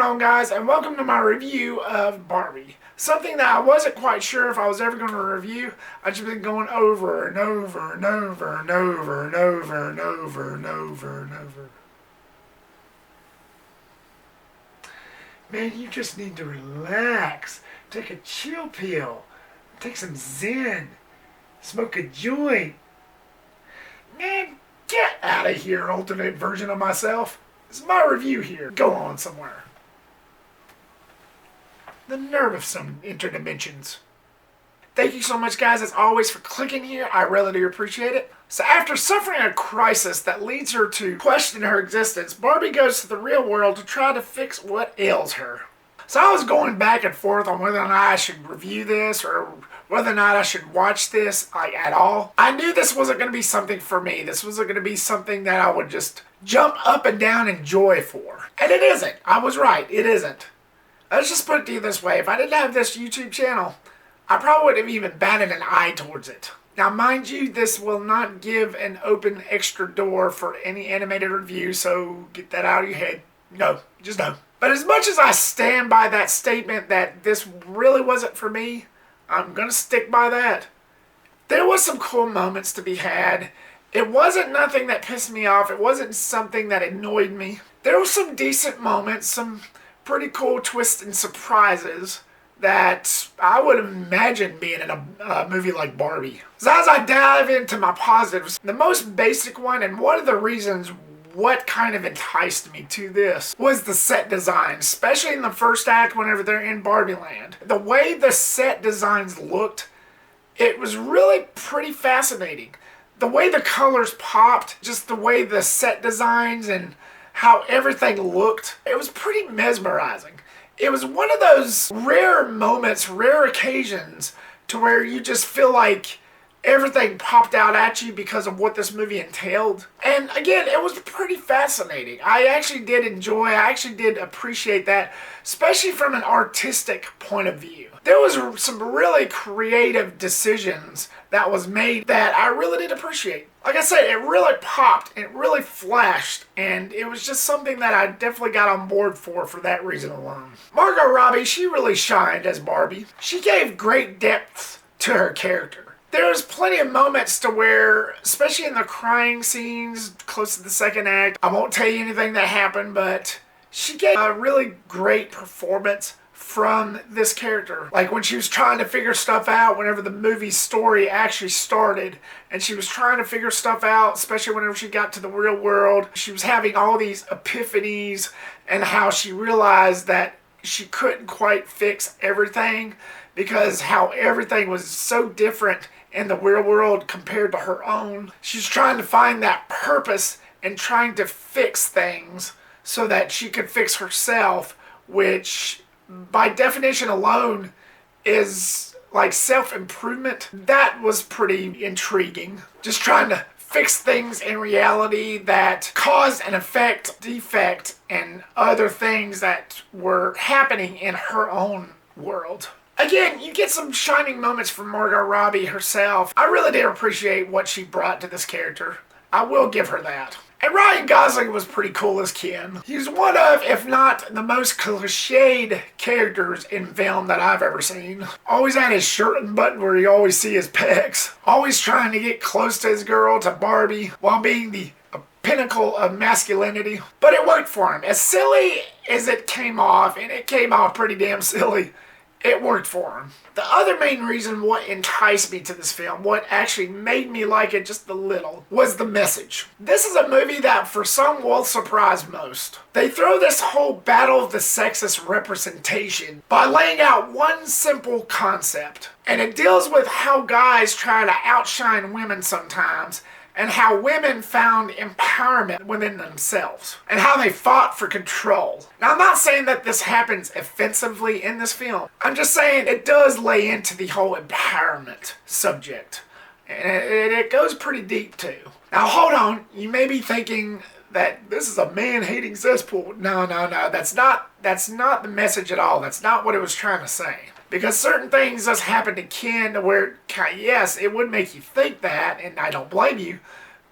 on, guys, and welcome to my review of Barbie. Something that I wasn't quite sure if I was ever going to review. I've just been going over and over and over and over and over and over and over and over. Man, you just need to relax. Take a chill pill. Take some Zen. Smoke a joint. Man, get out of here, alternate version of myself. This is my review here. Go on somewhere. The nerve of some interdimensions. Thank you so much, guys, as always, for clicking here. I really do appreciate it. So after suffering a crisis that leads her to question her existence, Barbie goes to the real world to try to fix what ails her. So I was going back and forth on whether or not I should review this or whether or not I should watch this at all. I knew this wasn't going to be something for me. This wasn't going to be something that I would just jump up and down in joy for. And it isn't. I was right. It isn't. Let's just put it to you this way. If I didn't have this YouTube channel, I probably wouldn't have even batted an eye towards it. Now, mind you, this will not give an open extra door for any animated review, so get that out of your head. No, just no. But as much as I stand by that statement that this really wasn't for me, I'm going to stick by that. There was some cool moments to be had. It wasn't nothing that pissed me off. It wasn't something that annoyed me. There were some decent moments, some pretty cool twists and surprises that I would imagine being in a movie like Barbie. So as I dive into my positives, the most basic one, and one of the reasons what kind of enticed me to this, was the set design, especially in the first act whenever they're in Barbie Land. The way the set designs looked, it was really pretty fascinating. The way the colors popped, just the way the set designs and how everything looked, it was pretty mesmerizing. It was one of those rare moments, rare occasions, to where you just feel like everything popped out at you because of what this movie entailed. And again, it was pretty fascinating. I actually did enjoy, I actually did appreciate that, especially from an artistic point of view. There was some really creative decisions that was made that I really did appreciate. Like I said, it really popped, it really flashed, and it was just something that I definitely got on board for that reason alone. Margot Robbie, she really shined as Barbie. She gave great depth to her character. There was plenty of moments to where, especially in the crying scenes close to the second act, I won't tell you anything that happened, but she gave a really great performance from this character. Like when she was trying to figure stuff out whenever the movie's story actually started, and she was trying to figure stuff out, especially whenever she got to the real world. She was having all these epiphanies and how she realized that she couldn't quite fix everything because how everything was so different in the real world compared to her own. She's trying to find that purpose and trying to fix things so that she could fix herself, which by definition alone is like self-improvement. That was pretty intriguing. Just trying to fix things in reality that caused an effect, defect, and other things that were happening in her own world. Again, you get some shining moments from Margot Robbie herself. I really did appreciate what she brought to this character. I will give her that. And Ryan Gosling was pretty cool as Ken. He's one of, if not the most cliched characters in film that I've ever seen. Always had his shirt unbuttoned where you always see his pecs. Always trying to get close to his girl, to Barbie, while being the pinnacle of masculinity. But it worked for him. As silly as it came off, and it came off pretty damn silly, it worked for him. The other main reason what enticed me to this film, what actually made me like it just a little, was the message. This is a movie that for some will surprise most. They throw this whole battle of the sexist representation by laying out one simple concept. And it deals with how guys try to outshine women sometimes, and how women found empowerment within themselves, and how they fought for control. Now, I'm not saying that this happens offensively in this film. I'm just saying it does lay into the whole empowerment subject. And it goes pretty deep, too. Now, hold on. You may be thinking that this is a man-hating cesspool. No. That's not the message at all. That's not what it was trying to say. Because certain things just happen to Ken to where, yes, it would make you think that, and I don't blame you,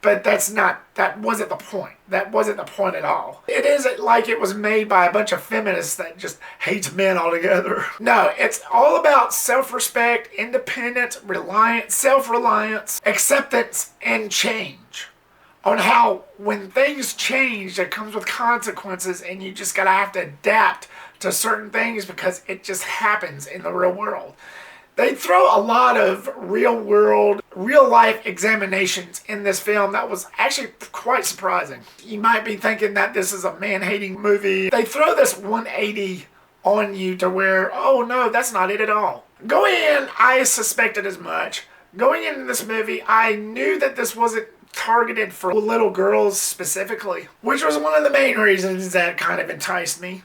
But that wasn't the point. That wasn't the point at all. It isn't like it was made by a bunch of feminists that just hates men altogether. No, it's all about self-respect, independence, reliance, self-reliance, acceptance, and change. On how when things change, it comes with consequences, and you just gotta have to adapt to certain things because it just happens in the real world. They throw a lot of real life examinations in this film that was actually quite surprising. You might be thinking that this is a man-hating movie. They throw this 180 on you to where, oh no, that's not it at all. Going in, I suspected as much. Going into this movie, I knew that this wasn't targeted for little girls specifically, which was one of the main reasons that kind of enticed me.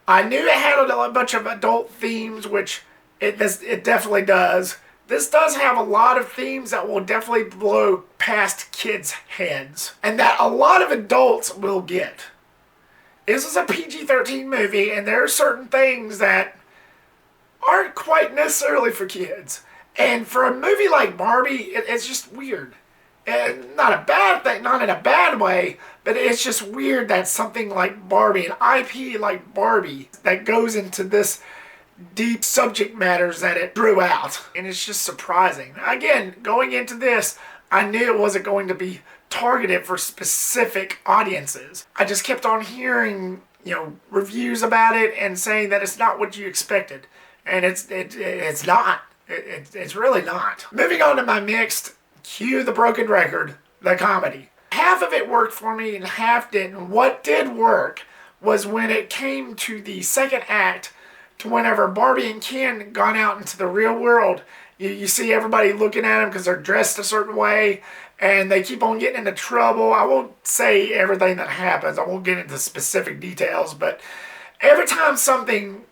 I knew it had a bunch of adult themes, which it definitely does. This does have a lot of themes that will definitely blow past kids' heads, and that a lot of adults will get. This is a PG-13 movie, and there are certain things that aren't quite necessarily for kids. And for a movie like Barbie, it's just weird. And not a bad thing, not in a bad way, but it's just weird that something like Barbie, an IP like Barbie, that goes into this deep subject matters that it drew out. And it's just surprising. Again, going into this, I knew it wasn't going to be targeted for specific audiences. I just kept on hearing, reviews about it and saying that it's not what you expected. And it's not. It's really not. Moving on to my mixed, cue the broken record, the comedy. Half of it worked for me and half didn't. What did work was when it came to the second act, to whenever Barbie and Ken gone out into the real world, you see everybody looking at them because they're dressed a certain way, and they keep on getting into trouble. I won't say everything that happens. I won't get into specific details, but every time something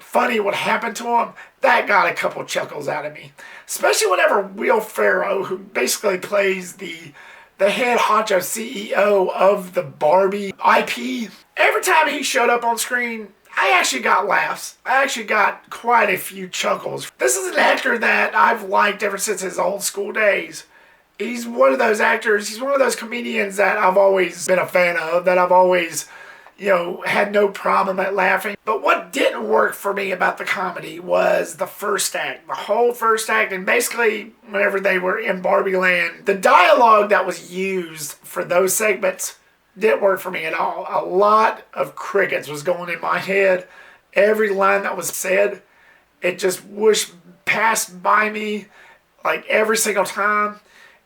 funny would happen to them, that got a couple chuckles out of me. Especially whenever Will Ferrell, who basically plays the head honcho CEO of the Barbie IP, every time he showed up on screen, I actually got laughs. I actually got quite a few chuckles. This is an actor that I've liked ever since his old school days. He's one of those actors, he's one of those comedians that I've always been a fan of, that I've always, had no problem at laughing. But what didn't work for me about the comedy was the first act. The whole first act, and basically whenever they were in Barbie Land, the dialogue that was used for those segments didn't work for me at all. A lot of crickets was going in my head. Every line that was said, it just whooshed past by me like every single time.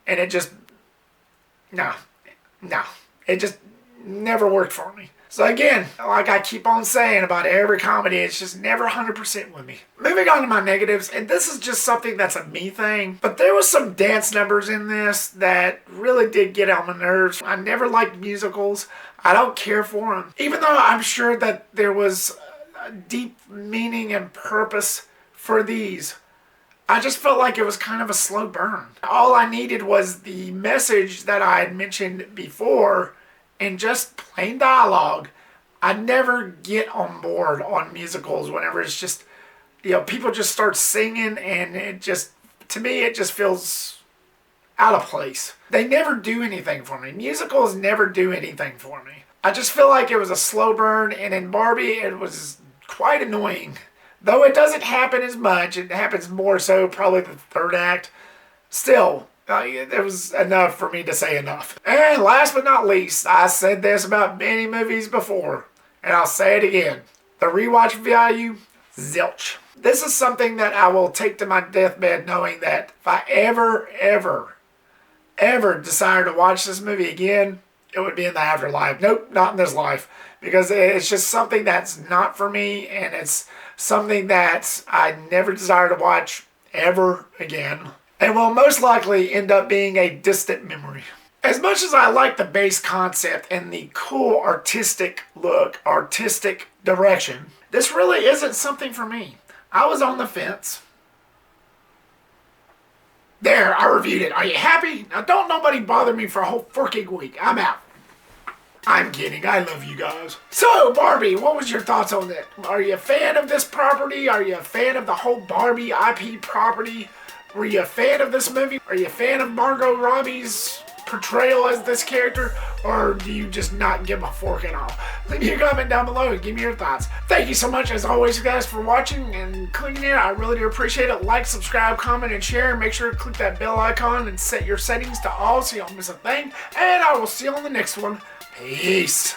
And it just, no. It just never worked for me. So again, like I keep on saying about every comedy, it's just never 100% with me. Moving on to my negatives, and this is just something that's a me thing, but there was some dance numbers in this that really did get on my nerves. I never liked musicals. I don't care for them. Even though I'm sure that there was a deep meaning and purpose for these, I just felt like it was kind of a slow burn. All I needed was the message that I had mentioned before, and just plain dialogue. I never get on board on musicals whenever it's just, people just start singing, and it just, to me, it just feels out of place. They never do anything for me. Musicals never do anything for me. I just feel like it was a slow burn, and in Barbie, it was quite annoying. Though it doesn't happen as much, it happens more so probably the third act. Still, there was enough for me to say enough. And last but not least, I said this about many movies before, and I'll say it again. The rewatch value, zilch. This is something that I will take to my deathbed knowing that if I ever desire to watch this movie again, it would be in the afterlife. Nope, not in this life. Because it's just something that's not for me, and it's something that I never desire to watch ever again, and will most likely end up being a distant memory. As much as I like the base concept and the cool artistic look, artistic direction, this really isn't something for me. I was on the fence. There, I reviewed it. Are you happy? Now don't nobody bother me for a whole freaking week. I'm out. I'm kidding. I love you guys. So, Barbie, what was your thoughts on that? Are you a fan of this property? Are you a fan of the whole Barbie IP property? Were you a fan of this movie? Are you a fan of Margot Robbie's portrayal as this character, or do you just not give a fork at all? Leave me a comment down below and give me your thoughts. Thank you so much, as always, guys, for watching and clicking here. I really do appreciate it. Like, subscribe, comment, and share. Make sure to click that bell icon and set your settings to all so you don't miss a thing. And I will see you on the next one. Peace.